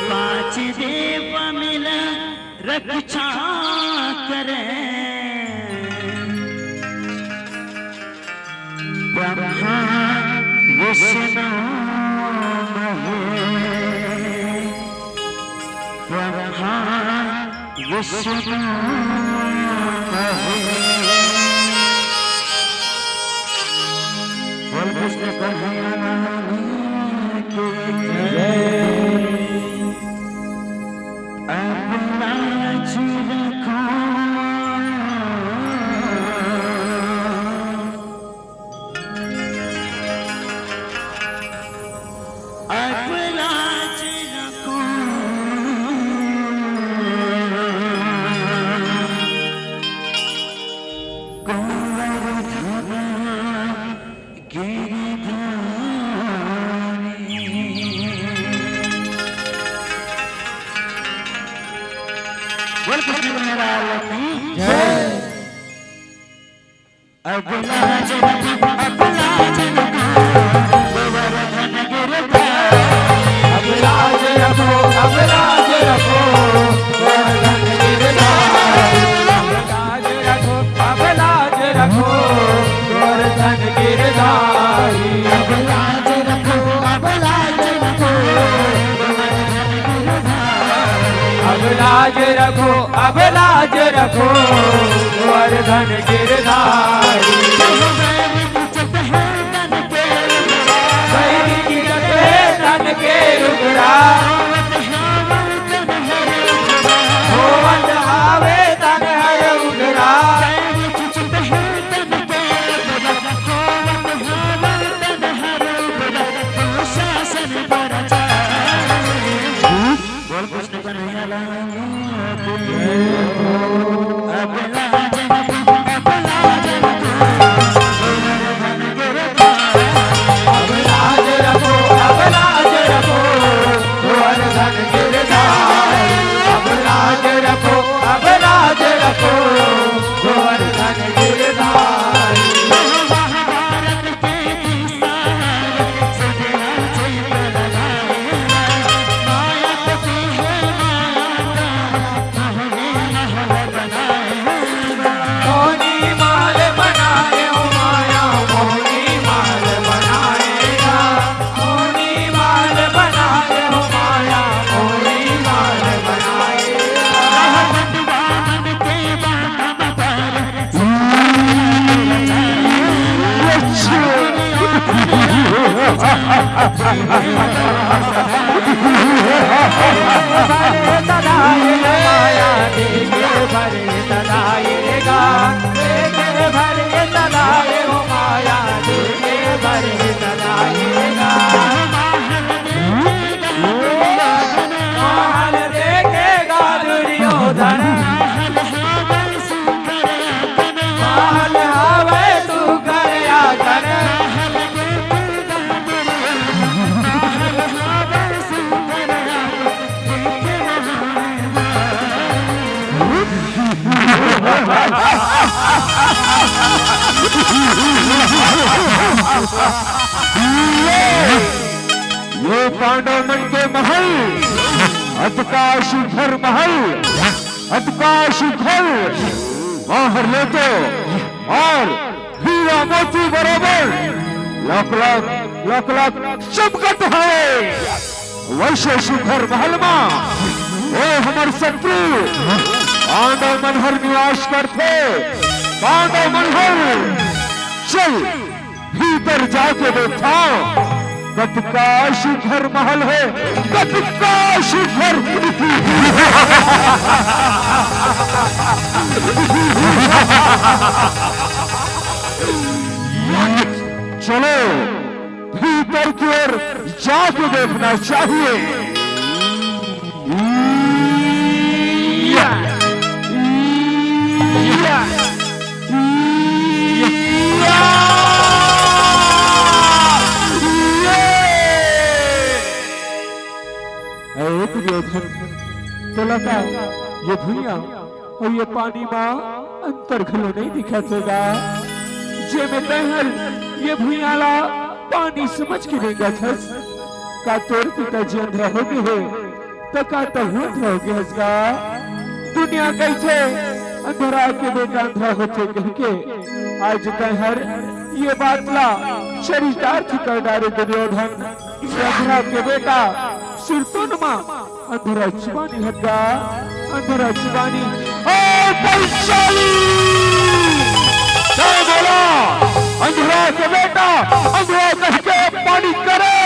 पांच देव मिल रक्षा करे ब्रह्मा विष्णु ब्रह्मा विष्णु बोल कृष्ण कन्हैया की जय। अब लाज रखो गोवर्धन गिरधारी तन के रुद्रा होवत आवे तन हर उगरा ये पांडव मन के महल अतकाश घर महल अतकाश घर बाहर लेते और हीरा मोती बराबर लाख लाख चमकत है वैसे सुघर महल में ओ हमर शत्रु पांडव मनहर निवास करते पांडव मनहर चल भीतर जाके देखा कतका शिखर महल है, कतका शिखर। चलो भीतर की ओर जाके देखना चाहिए। तो लगा ये भूया और ये पानी माँ अंतर खलो नहीं दिखातेगा जे में तहल ये भूयाला पानी समझ के नहीं गया का तोर पिताजी अंधरा हो गए है तो का तो होत हो गया हसगा दुनिया कैसे अंधरा के बेटा अंधरा होते कह के आज तहर ये बात ला चरितार्थ कर डारे दुर्योधन अंधरा के बेटा सिरतुनमा अंधरा चुबानी हटगा अंधरा चुबानी ओ पंचाली क्या बोला अंधरा के बेटा अंधरा कह के पानी करे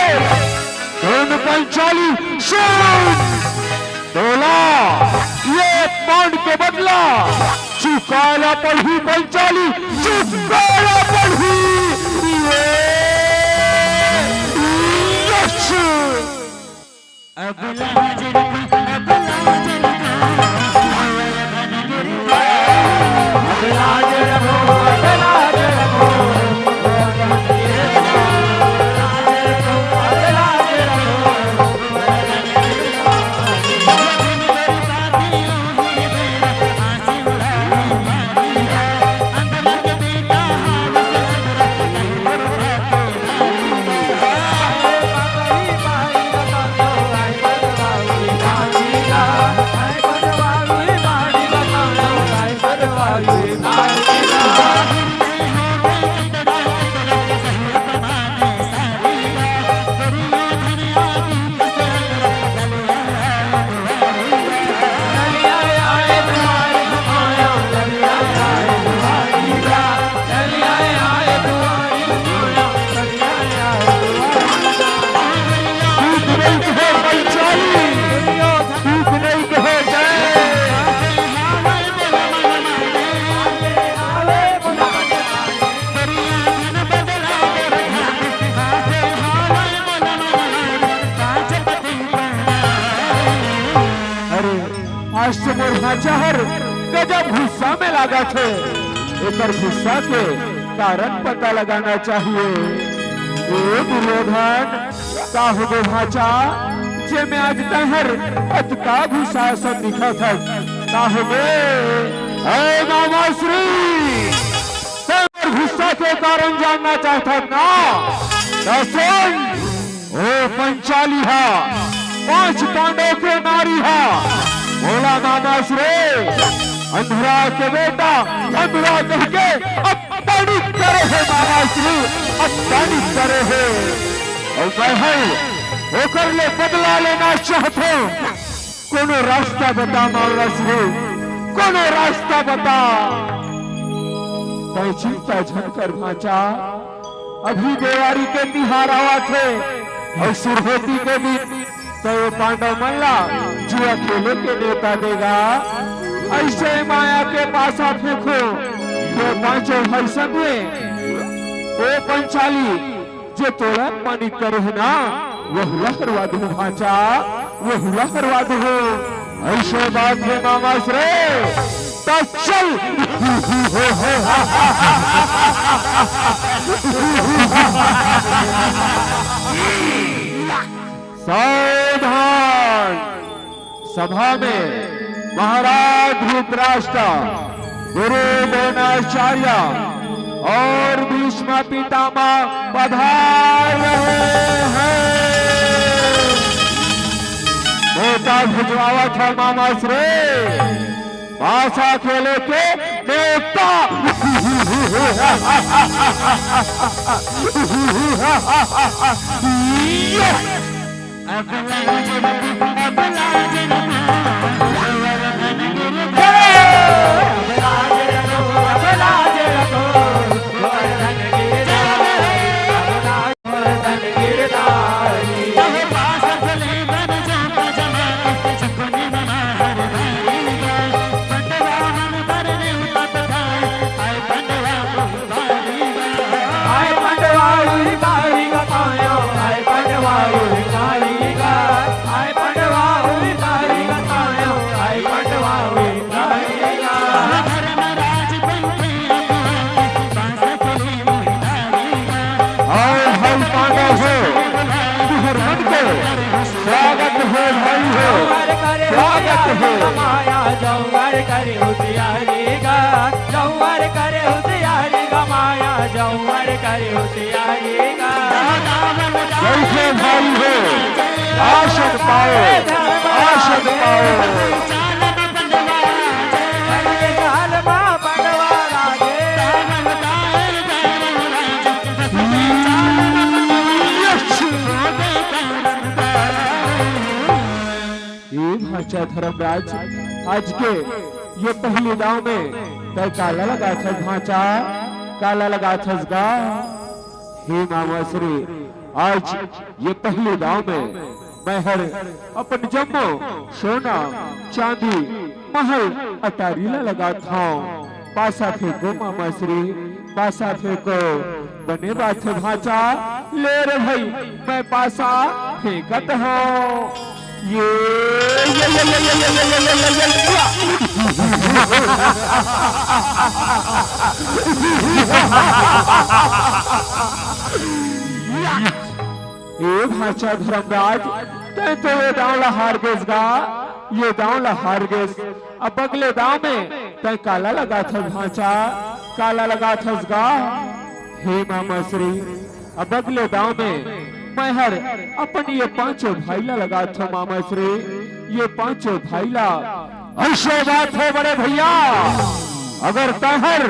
दोनों पंचाली सुन बोला ये पान के बदला चुकाला पढ़ी पंचाली चुकाला पढ़ी अब लाज रखो, अब लाज रखो, अब लाज रखो, अब लाज रखो, चाहर गजब गुस्सा में लगा थे एक गुस्सा के कारण पता लगाना चाहिए। ए दुर्योधन काहु दो भाचा जे में आज तहर अतका गुस्सा सब दिखा था काहु दे ए मामा श्री तहर गुस्सा के कारण जानना चाहता ना तो सुन ओ पंचाली हा 5 पांडव के नारी हा बोला मामाश्रे अंधरा के बेटा अंधरा कह के अपमानित करे है मामाश्री अपमानित करे है और मैं होकर ले बदला लेना चाहते कोनो रास्ता बता मामाश्री कोनो रास्ता बता तय चिंता झनकर भाचा अभी देवारी के तिहार आवा थे और सुरहोती के भी तो पांडव मल्ला जुआ खेले के नेता देगा ऐसे माया के पासा फेंको तो पांचों भाई संगे वो पंचाली जो तोड़ा पानी करे है ना वो हुला करवा दो भाचा वो हुला करवा दो ऐसे बात है मामा श्रे तो चल सावधान सभा में महाराज धृतराष्ट्र गुरु द्रोणाचार्य और भीष्म पितामह पधार रहे हैं। मोटा भिजवावा था मामा श्रे भाषा खेले के नेता अब लाज रखो, अब लाज रखो, अब लाज रखो, अब लाज रखो, है माया जौहर करे होशियारी गा जौहर करे होशियारी गा माया जौहर करे होशियारी गा कैसे भाई हो आशन पाओ आशन पाओ चाल माँ पंडवा राजे ये भाषा धर्मराज आज के ये पहले दाव में तय काला लगा था भाषा काला लगा था गा हे मामा श्री आज ये पहले दाव में मैं हर अपन जम्मो सोना चांदी महल अटारीला लगा था पासा फेंको मामा श्री पासा फेंको बने बात है भाषा ले रे भाई मैं पासा फेंकत हूँ ये भाषा धर्मराज तय तो ये दाव हार गेस गा ये दाव हार गेस अब अगले दाव में तय काला लगा था भाषा काला लगा था गा हे मामा श्री अब अगले दाव में मैं हर अपन ये पांचों भाईला लगा था मामा श्री ये पांचों भाईला ऐसे बात है बड़े भैया अगर तहर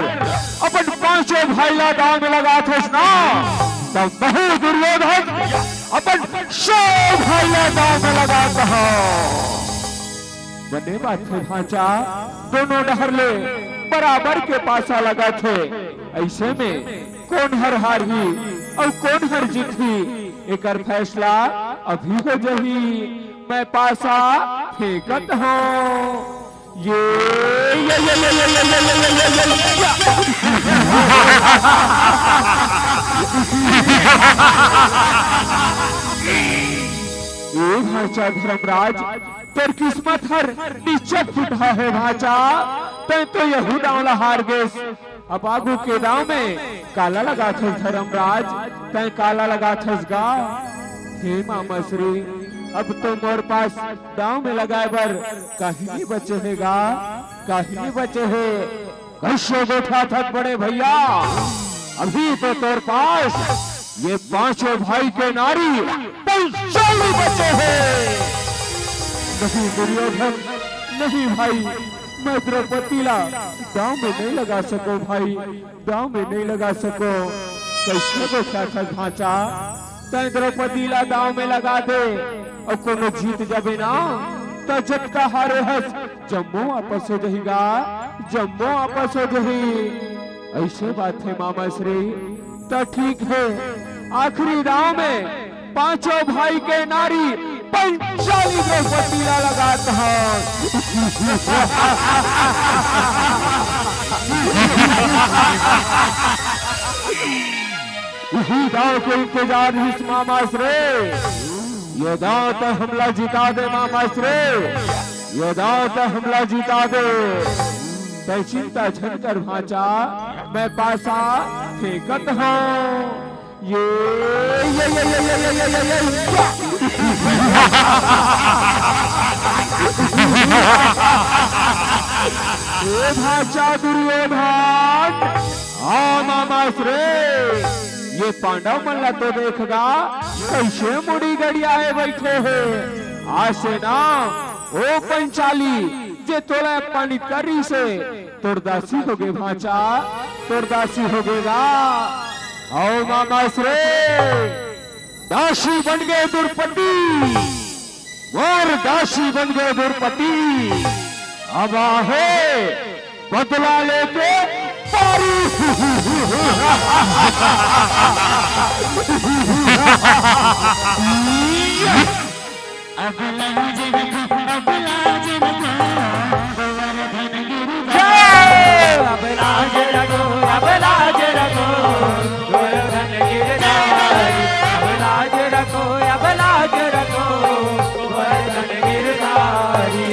अपन पांचों भाईला दाव में लगा थे ना तब बहु दुर्योधन अपन 100 भाईला दाव में लगाता है बने बात है भांचा दोनों डहरले बराबर के पासा लगा थे ऐसे में कौन हर हार ही और कौन हर जीत ही एक फैसला अभी हो जही मैं पासा फेंकत हूँ ये भाषा धर्मराज तेर किस्मत हर निश्चित फुटा है भाषा तय तो यहूदा हार गेस अब आगू के दाव में काला लगा था धर्मराज तय काला लगा था गा हे मामा श्री अब तो मोर पास दाव में लगाए बर कहीं नहीं बचे है गा कहीं नहीं बचे है कैसे बैठा था बड़े भैया अभी तो तोर पास ये पांचों भाई के नारी 45 बचे हैं नहीं दुर्योधन नहीं भाई मैं द्रौपदी ला दाव में नहीं लगा सको भाई दाव में नहीं लगा सको कैसे बैठा था ढांचा तय द्रौपदी ला दाव में लगा दे और कोनो जीत जाबे ना तो झटका हारे हस जम्मू आपस हो जाएगा जम्मू आपस हो जाही ऐसे बात है मामा श्री तो ठीक है आखिरी दाव में पांचों भाई के नारी 45 द्रौपदी ला लगाता है इसी दाव के इंतजार इस मामा श्रे ये दाव तो हमला जिता दे मामा श्रे ये दाव तो हमला जिता दे तय चिंता छन कर भांचा मैं पासा फेंकत हूँ ये भाषा दुर्योधन हाँ मामा श्रे ये पांडव मल्ला तो देखेगा कैसे मुड़ी गड़ियाए बैठे हैं आज से ना ओ पंचाली जे तोला पानी करी से तोरदासी हो गए भांचा तोरदासी हो गएगा आओ मामा श्रे दासी बन गए दुर्पति और दासी बन गए दुर्पति अब आहे बदला लेके पारी अब लाज रखो अब लाज रखो गोवर्धन गिरधर अब लाज रखो अब लाज रखो गोवर्धन गिरधारी अब लाज रखो अब लाज रखो गोवर्धन गिरधारी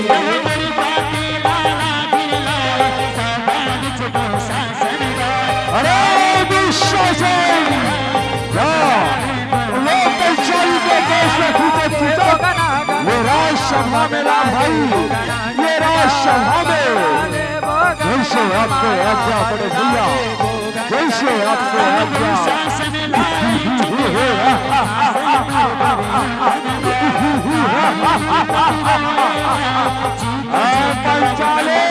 बड़ी बातें लाला फिर लाए सामान छुपो शासन अरे विश्वासन लोग चल के देश में फूटे फूटे वो राज सभा में ला भाई सभा में जैसे आपको आज्ञा पड़े भैया, जैसे आपको आज्ञा। शासन लाई पंचाले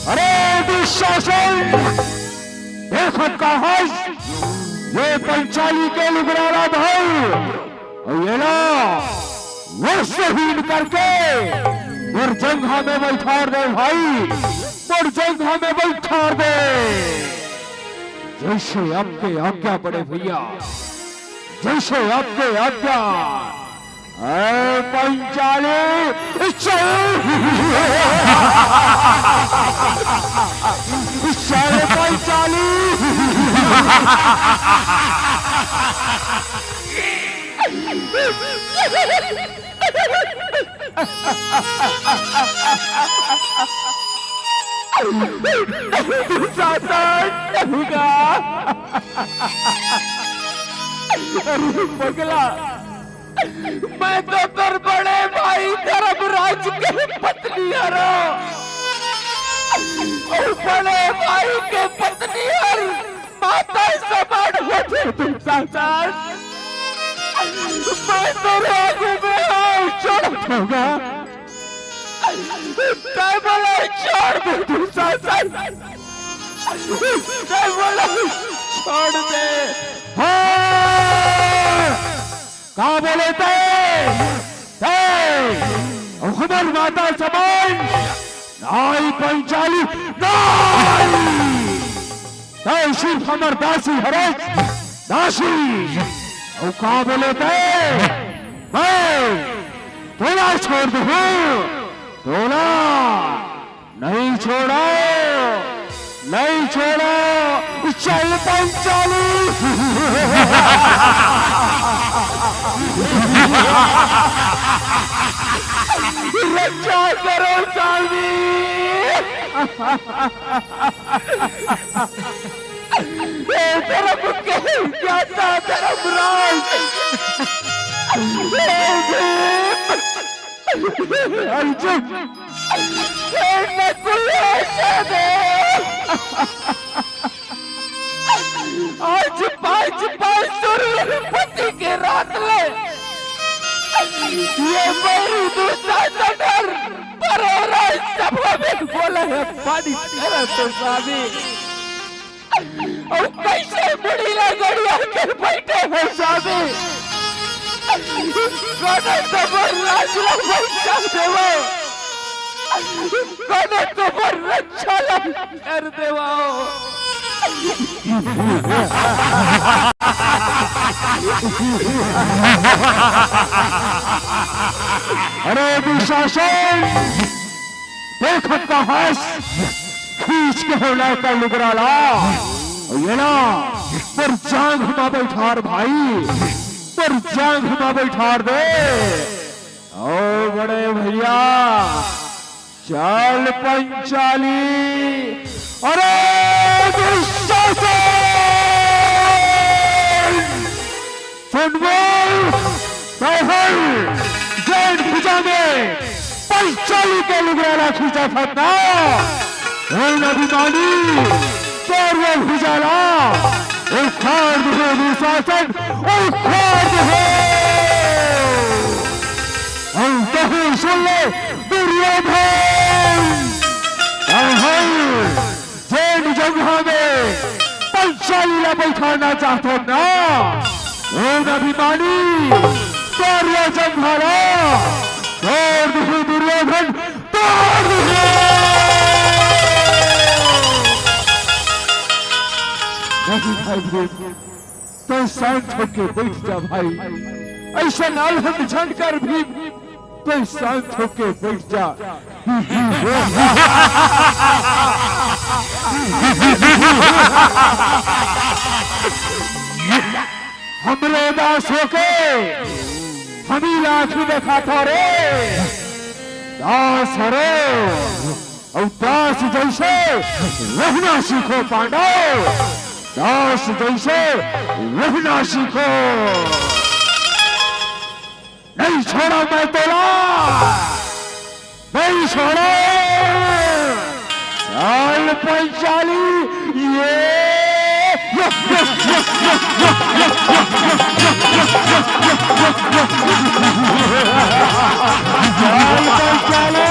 अरे दुशासन देखो कहा ये पंचाली के लुगरारा भाई और ये ना वस्त्रहीन करके मुरजंघा में बैठा दे भाई, मुरजंघा में बैठा दे जैसे आपके आज्ञा पड़े भैया, जैसे आपके आज्ञा। पंचाली चल पंचाली पगला मैं तो तेरे बड़े भाई धर्मराज के पत्नी हरो और बड़े भाई के पत्नी हर माता समान होते तुम संसार। मैं तेरे आगे में आओ छोड़ दूंगा, क्या बोला छोड़ दे तुम संसार, क्या बोला छोड़ दे। हाँ कहा बोले थे हमारी माता समान नाई पंचाली नाई सिर्फ हमार दासी हरे दासी। और कहा बोले थे मैं थोड़ा छोड़ दू, थोड़ा नहीं छोड़ा, नहीं छोड़ा चल पंचाली। रक्षा करो साली, तरफ क्या था तरफ राज अर्जुन आज 5 सूर्यपति के रात ले ये मेरी दुशासन पर सभा में बोला है पानी तेरा तो स्वामी। और कैसे बुढ़ी लगड़िया के बैठे हैं स्वामी, कोने तो पर राजला बैठा देवो, कोने तो पर रक्षा कर देवो। अरे दुशासन देख कहा खींच के होना का लुगराला ये ना पर जांग हुआ बैठार भाई, पर जांग हुआ बैठार दे। ओ बड़े भैया चल पंचाली। अरे दुशासन सुन बोल जैन भुजा में पंचाली के लुगराला खींचा था अभिमानी चोर भुजाला उखाड़ दे दुशासन, उखाड़ दे। हम कहीं सुन ले दुर्योधन जैन जगह में पंचाली ला बैठाना चाहते ना अभिमानी चोर जगह तोड़ दुर्योधन तोड़ तो शांत होके बैठ जा भाई, ऐसा नालहन झंड कर भी तो शांत होके बैठ जा। हमरे दास होके हमी लाख देखा था रे दास हरे और दास जैसे रहना सीखो पांडव, दास जैसे रहना सीखो। नहीं छोड़ा मैं तोला, नहीं छोड़ा। चाल पंचाली ये चाल पंचाली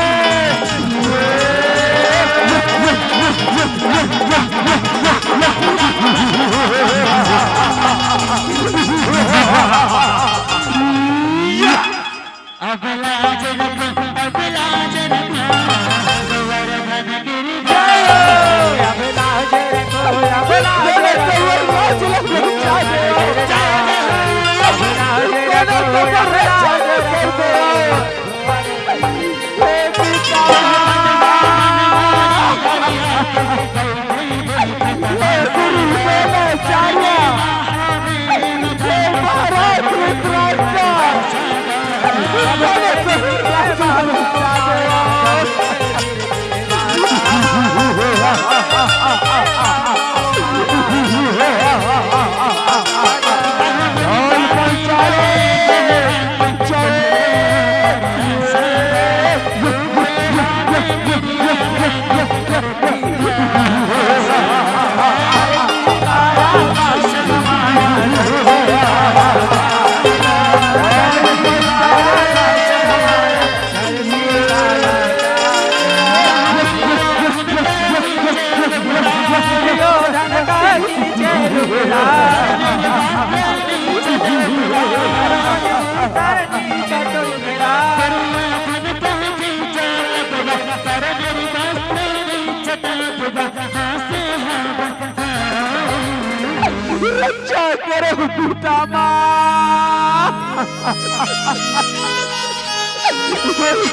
रक्षा करो पितामा,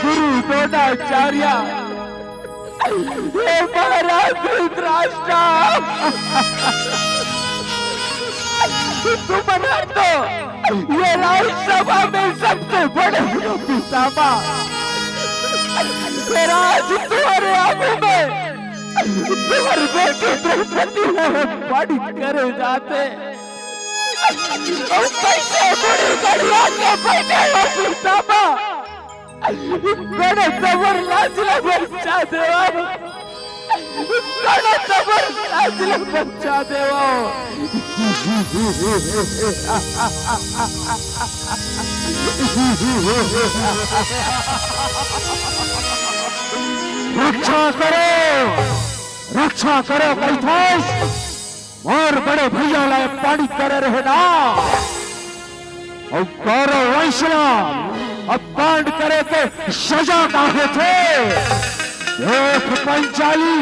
गुरु द्रोणाचार्य, हे महाराज धृतराष्ट्र, तुम तो ये राज्यसभा में सबसे बड़े पितामा, मेरा आज तुम्हारे आगे में तुम्हारे बेटे द्रौपदी पानी करे जाते और कैसे बड़ी गड़िया के बैठे हो पितामा, बड़े जबर लाजला बच्चा देवा, बड़े जबर लाजला बच्चा देवा। रक्षा करो कैथस, और बड़े भैया लाए पानी करे रहे ना, और कौरव वंशना अब कांड करे के सजा काहे थे, देख पंचाली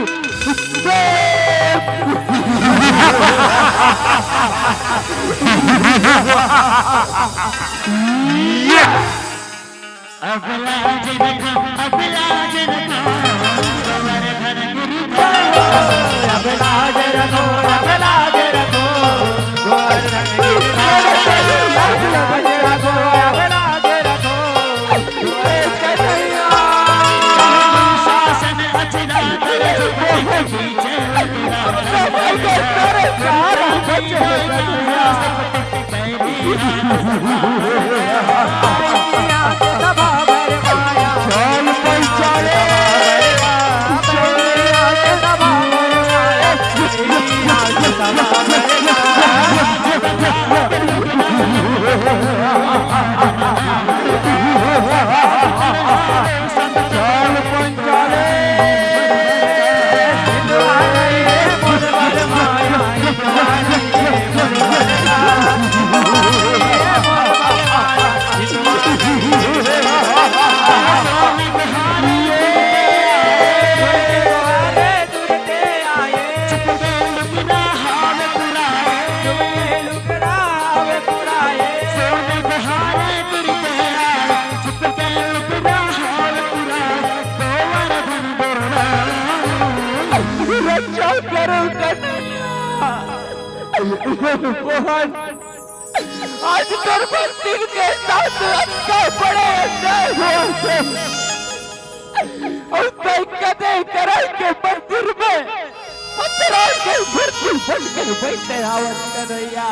करूं कन्हैया? मोहन, आज गर्भवती के साथ अटका पड़े अन्याय हुआ से और तय कदे कराई के मंदिर में पत्थरा के भर्ती बन कर बैठे रावण कन्हैया।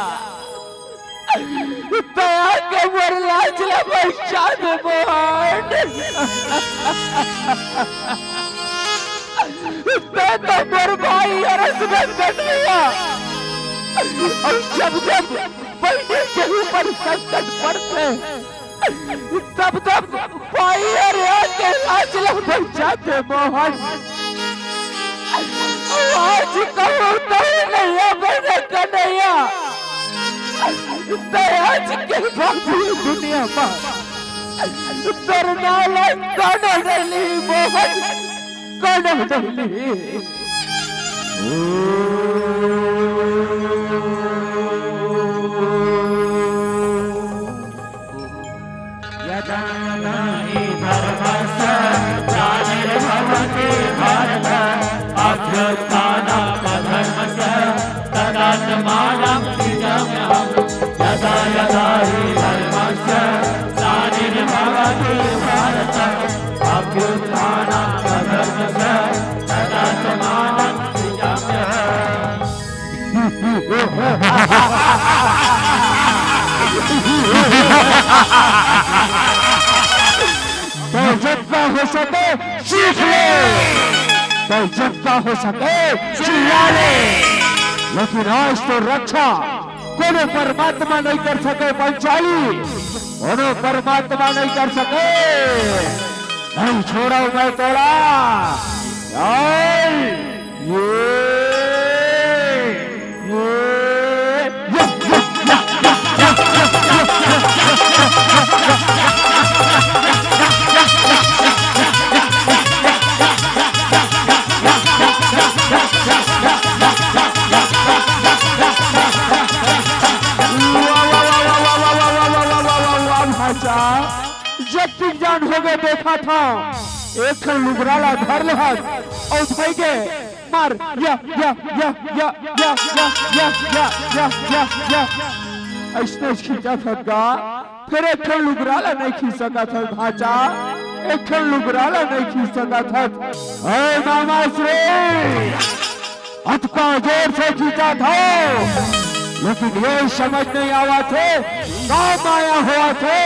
दया के मर लाजला बचाद मोहन। मैं तो मर भाई अरस में कन्हैया। और जब जब बहने के ऊपर संकट पड़ते तब तब भाई अरे के लाजला बचाते मोहन। आज कहूँ तो नहीं बने कन्हैया। आज के बाबू दुनिया में तरनाला काना डली मोहन, काना डली। यदा यदा हि धर्मस्य ग्लानिर्भवति भारत अभ्युत्थानाधर्मस्य तदात्मानं सृजाम्यहम्। यदा यदा हि धर्मस्य ग्लानिर्भवति भारत अभ्युत्थानाधर्मस्य तदात्मानं सृजाम्यहम्। तो जितना हो सके सीख ले, तो जितना हो सके चिल्ला ले, लेकिन आज तो रक्षा कोनो परमात्मा नहीं कर सके। पंचाली कोनो परमात्मा नहीं कर सके। नहीं छोड़ा मैं तोड़ा जब जान हो गए देखा था एक लुबराला धर ले हाथ और भाई के मार या या या या या या या या या या या ऐसने खींचा था गा। फिर एक लुबराला नहीं खींच सका था भाचा, एक लुबराला नहीं खींच सका था। अरे मामा श्री अटका जोर से खींचा था, लेकिन ये समझ नहीं आवा थे काम आया हुआ थे।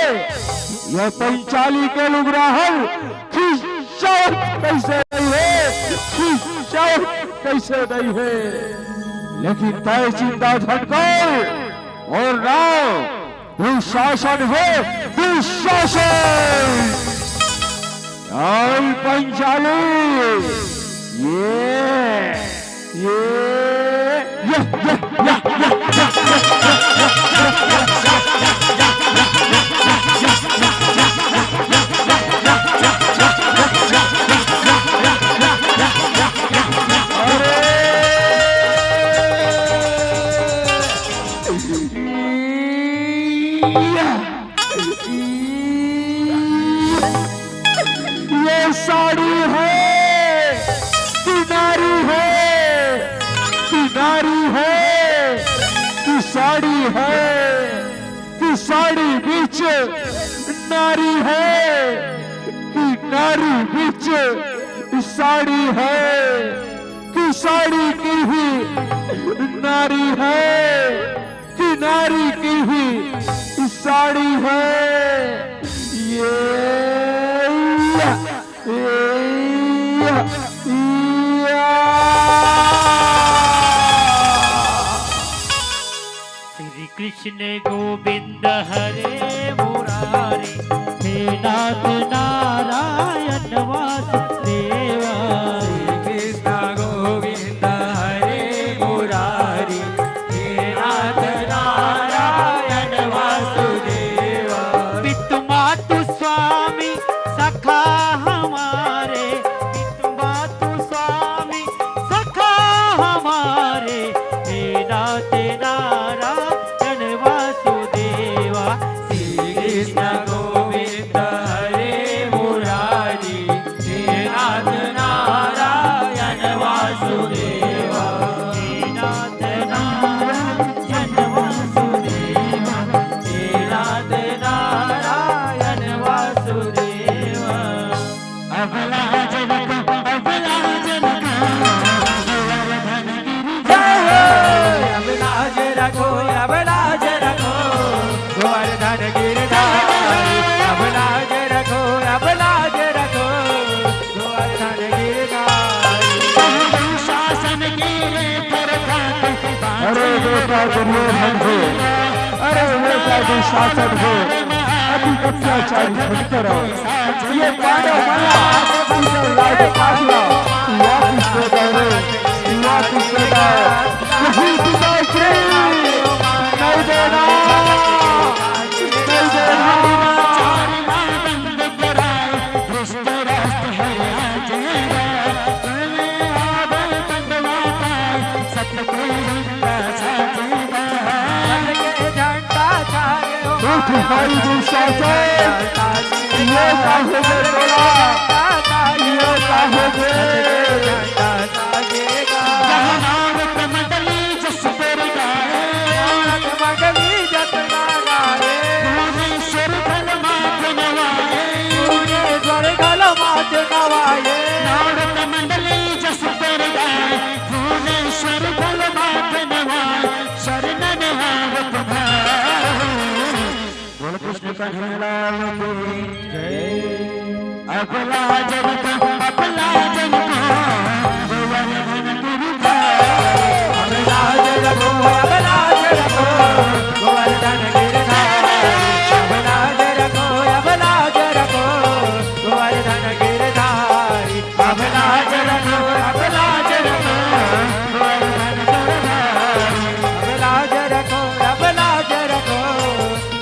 ये पंचाली के लुगराहल खिंचावट कैसे नहीं है, खिंचावट कैसे नहीं है। लेकिन तय चिंता धनकर और राव दुशासन है, दुशासन। पंचाली ये साड़ी है किनारी है, किनारी है कि साड़ी है, कि साड़ी बीच नारी है, कि नारी बीच साड़ी है, कि साड़ी की ही नारी है, कि नारी की ही साड़ी है। श्री कृष्ण गोविंद हरे मुरारी, हे नाथ नारायण वासुदेवा। श्री कृष्ण गोविंद हरे मुरारी, हे नाथ नारायण वासुदेवा। पितु मातु स्वामी सखा हमारे, पितु मातु स्वामी सखा हमारे, हे नाथ नारायण वासुदेवा। श्री कृष्ण गोविंद हरे अब लाज रखो, अब लाज रखो, गोवर्धन गिरिधारी। जय हो। अब लाज रखो, अब लाज रखो, गोवर्धन गिरधारी। अब लाज रखो, अब लाज रखो, गोवर्धन गिरधारी। शासन के लेकर खाते अरे बेटा दुर्योधन हो, अरे बेटा दुशासन हो, अति अत्याचारी मत करो। ये पांडव माया राज काटला, वापिस ले जाओ, वापिस ले जाओ, नहीं पिता श्री, नहीं देना, नहीं देना। भाई दुशासन, ये काहे बोला, ये काहे मंडली जस पर गाए, मंडली जस गाए, भुवनेश्वर फल मात नवाए, भुवनेश्वर फल मात नवाए। नारद मंडली जस पर गाए, भुवनेश्वर फल मात नवाए, शरणन हार तुम्हारे। बोल कृष्ण कन्हैया की जय। अब लाज रखो, अब लाज रखो, गोवर्धन गिरधारी। अब लाज रखो, अब लाज रखो, गोवर्धन गिरधारी। अब लाज रखो, अब लाज रखो, गोवर्धन गिरधारी। अब लाज रखो, अब लाज रखो, गोवर्धन गिरधारी। अब लाज रखो, अब लाज रखो,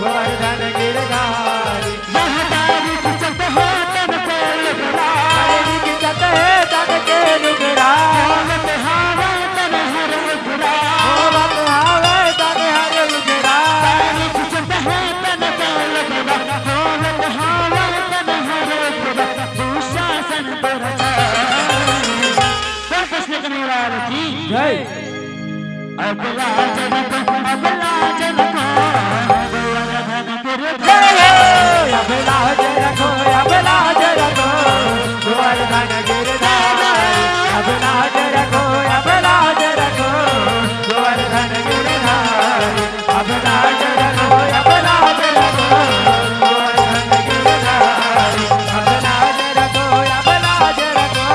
गोवर्धन गिरधारी। यह तारीख चलते हो तन को लुगड़ा, तारीख चलते है तन के लुगड़ा, होवत हावे तन हर लुगड़ा, होवत हावे तन हर लुगड़ा। तारीख चलते है तन को लुगड़ा, होवत हावे तन हर लुगड़ा, दुशासन पर जाए। बोल कृष्ण कन्हैया की जय। अब लाज रखो, अब लाज रखो, गोवर्धन गिरधारी। अब लाज रखो, अब लाज रखो, गोवर्धन गिरधारी। अब लाज रखो, अब लाज रखो, गोवर्धन गिरधारी। अब लाज रखो, अब लाज रखो, गोवर्धन गिरधारी। अब लाज रखो, अब लाज रखो,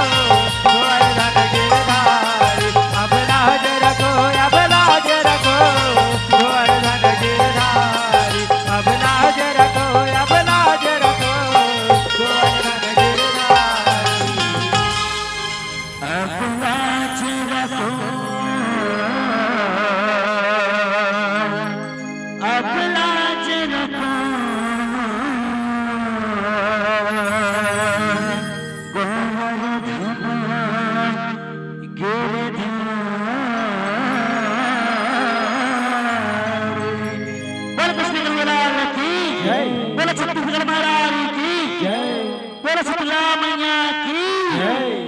गोवर्धन गिरधारी। अब लाज रखो, अब लाज रखो, गोवर्धन गिरधारी। अब लाज रखो, अब लाज रखो, गोवर्धन गिरधारी। अब लाज रखो, अब लाज रखो, गोवर्धन गिरधारी। बोल कृष्ण कन्हैया की जय। बोल छत्तीसगढ़ महाराज की जय। बोल सतला मैया की जय।